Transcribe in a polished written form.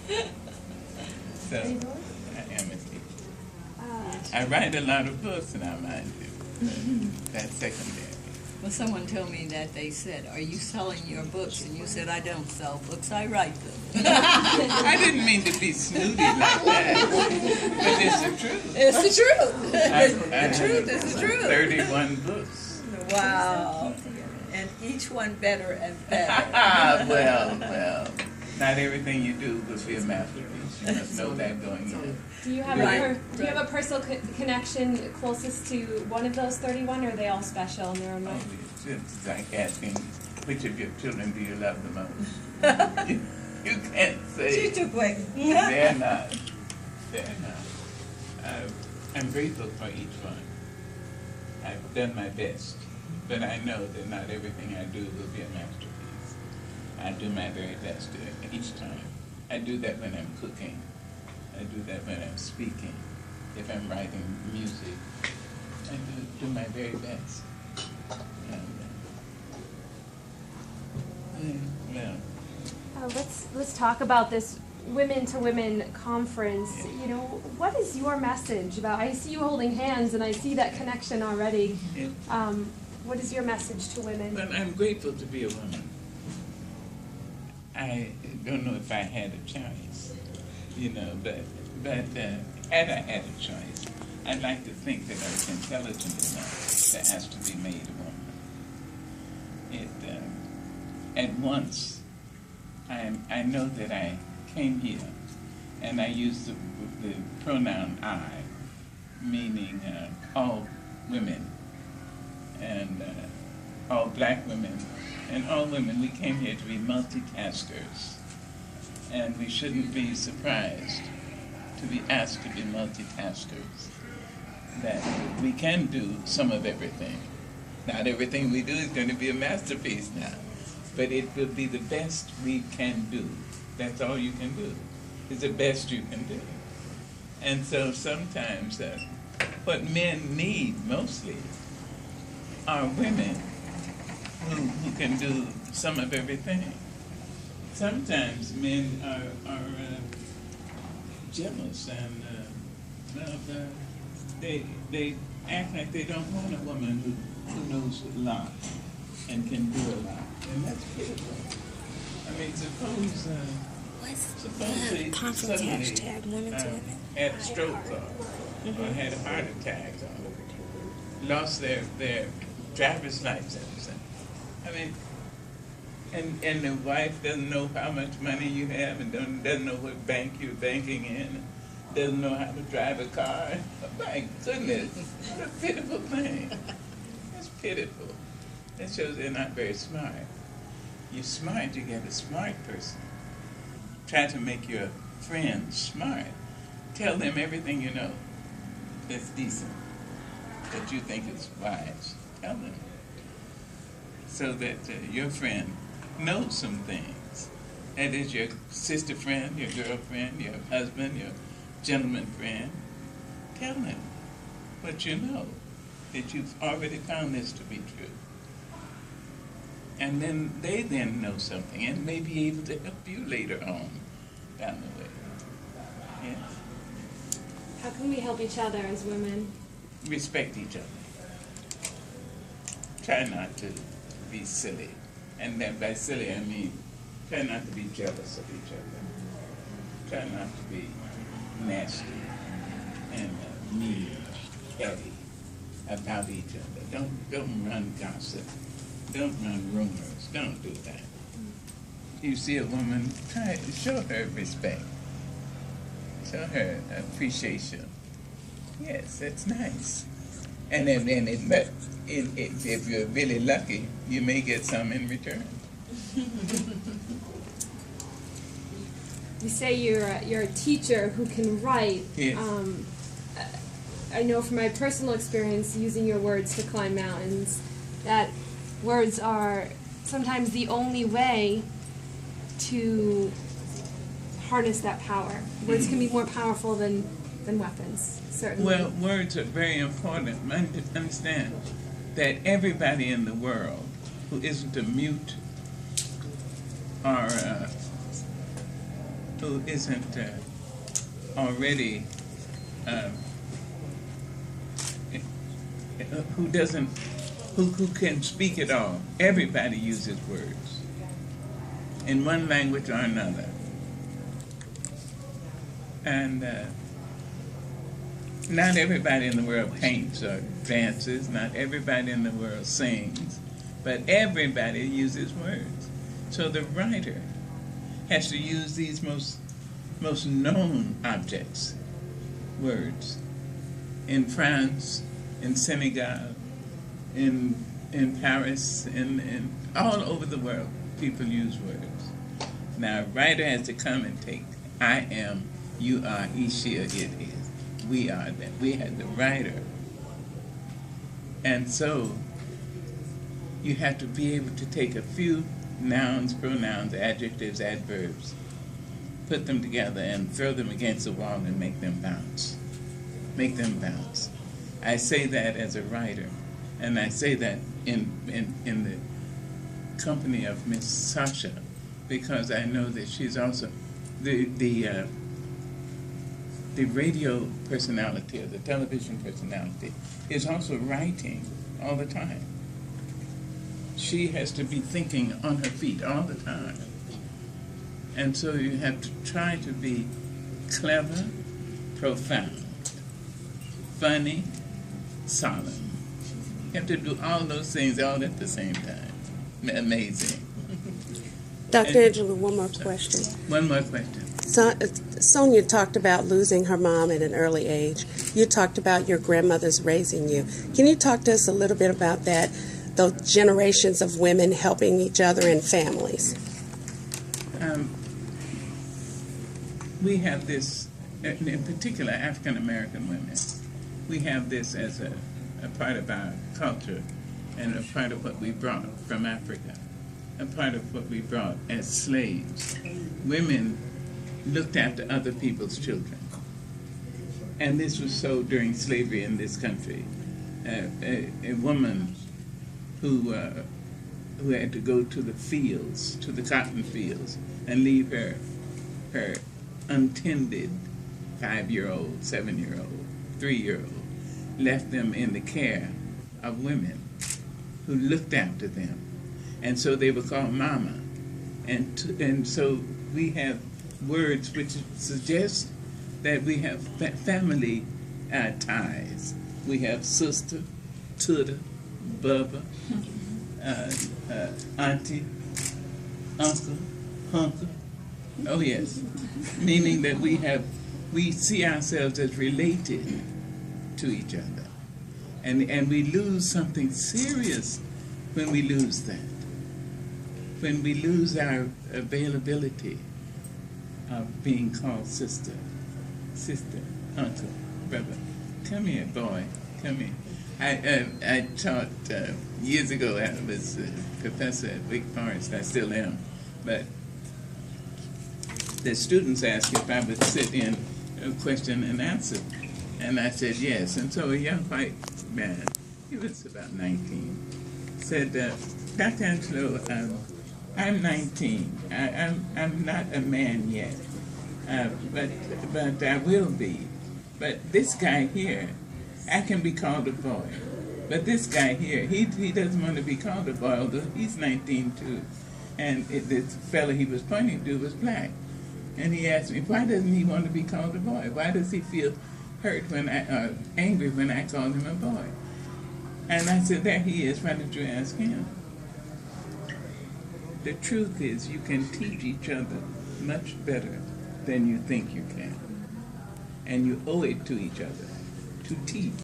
So, I am a teacher. I write a lot of books now, mind you. That's secondary. Well, someone told me that they said, "Are you selling your books?" And you said, "I don't sell books, I write them." I didn't mean to be snooty like that, but it's the truth. It's the truth. The truth is the truth. 31 books. Wow. And each one better and better. Well, not everything you do will be a masterpiece. You must know that going in. Do you have do you have a personal connection closest to one of those 31, or are they all special in their own way? It's like asking, which of your children do you love the most? you can't say. She's too quick. They're not. They're not. I'm grateful for each one. I've done my best, but I know that not everything I do will be a masterpiece. I do my very best each time. I do that when I'm cooking. I do that when I'm speaking. If I'm writing music, I do my very best. Let's talk about this Women to Women conference. Yeah. You know, what is your message about? I see you holding hands, and I see that connection already. Yeah. What is your message to women? Well, I'm grateful to be a woman. I don't know if I had a choice, you know, but had I had a choice, I'd like to think that I was intelligent enough to ask to be made a woman. At once, I know that I came here, and I use the pronoun I, meaning all women, and all black women, and all women. We came here to be multitaskers, and we shouldn't be surprised to be asked to be multitaskers, that we can do some of everything. Not everything we do is going to be a masterpiece now, but it will be the best we can do. That's all you can do. It's the best you can do. And so sometimes what men need mostly are women who can do some of everything. Sometimes men are jealous and they act like they don't want a woman who knows a lot and can do a lot, and that's pitiful. I mean, suppose they suddenly had a stroke or had a heart attack or lost their driver's license. I mean, and the wife doesn't know how much money you have and doesn't know what bank you're banking in, doesn't know how to drive a car. My goodness, what a pitiful thing. That's pitiful. That shows they're not very smart. You're smart, you get a smart person. Try to make your friends smart. Tell them everything you know that's decent, that you think is wise. Tell them. So that your friend knows some things. That is your sister friend, your girlfriend, your husband, your gentleman friend. Tell them what you know, that you've already found this to be true. And then they know something and may be able to help you later on down the way. Yes? How can we help each other as women? Respect each other. Try not to be silly. And then by silly I mean try not to be jealous of each other. Try not to be nasty and mean, petty about each other. Don't run gossip. Don't run rumors. Don't do that. You see a woman, show her respect. Show her appreciation. Yes, that's nice. And then if you're really lucky, you may get some in return. You say you're a teacher who can write. Yes. I know from my personal experience using your words to climb mountains that words are sometimes the only way to harness that power. Words can be more powerful than weapons, certainly. Well, words are very important. Understand that everybody in the world who isn't a mute or who isn't already, who can speak at all. Everybody uses words in one language or another. And not everybody in the world paints or dances, not everybody in the world sings, but everybody uses words. So the writer has to use these most known objects, words. In France, in Senegal, in Paris, in all over the world, people use words. Now, a writer has to come and take I am, you are, he, she, or it is. We are that. We had the writer. And so you have to be able to take a few nouns, pronouns, adjectives, adverbs, put them together and throw them against the wall and make them bounce. Make them bounce. I say that as a writer, and I say that in the company of Miss Sasha, because I know that she's also the radio personality or the television personality is also writing all the time. She has to be thinking on her feet all the time. And so you have to try to be clever, profound, funny, solemn. You have to do all those things all at the same time. Amazing. Dr. Angelou, one more question. One more question. So, Sonia talked about losing her mom at an early age. You talked about your grandmother's raising you. Can you talk to us a little bit about that, those generations of women helping each other and families? We have this, in particular African American women, we have this as a part of our culture and a part of what we brought from Africa, a part of what we brought as slaves. Women looked after other people's children. And this was so during slavery in this country. A woman who had to go to the fields, to the cotton fields, and leave her untended 5-year-old, 7-year-old, 3-year-old, left them in the care of women who looked after them. And so they were called mama. And so we have words which suggest that we have family ties. We have sister, tuda, bubba, auntie, uncle, hunker. Oh yes, meaning that we see ourselves as related to each other, and we lose something serious when we lose that. When we lose our availability of being called sister, uncle, brother. Come here, boy. Come here. I taught years ago. I was a professor at Wake Forest. I still am, but the students asked if I would sit in a question and answer, and I said yes. And so a young white man, he was about 19, said, Dr. Angelou, I'm 19. I'm not a man yet, but I will be. But this guy here, I can be called a boy. But this guy here, he doesn't want to be called a boy, although he's 19 too. And this fellow he was pointing to was black. And he asked me, why doesn't he want to be called a boy? Why does he feel hurt angry when I call him a boy? And I said, there he is. Why don't you ask him? The truth is, you can teach each other much better than you think you can. And you owe it to each other to teach.